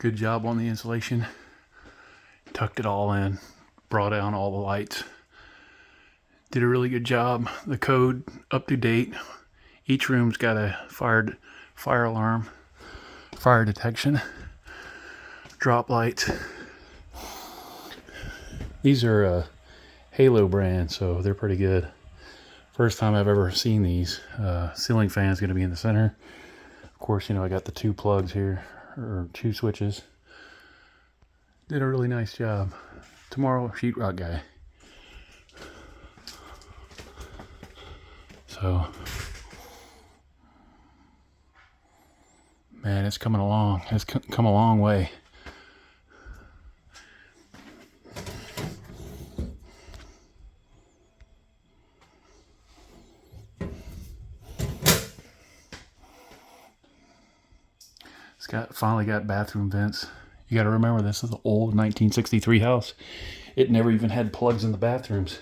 Good job on the insulation. Tucked it all in, brought down all the lights. Did a really good job. The code up to date. Each room's got a fire alarm, fire detection, drop lights. These are Halo brand, so they're pretty good. First time I've ever seen these. Ceiling fan's gonna be in the center. Of course, you know, I got the 2 plugs here, or 2 switches. Did a really nice job. Tomorrow, sheetrock guy. So, man, it's coming along. It's come a long way. It's finally got bathroom vents. You got to remember, this is an old 1963 house. It never even had plugs in the bathrooms.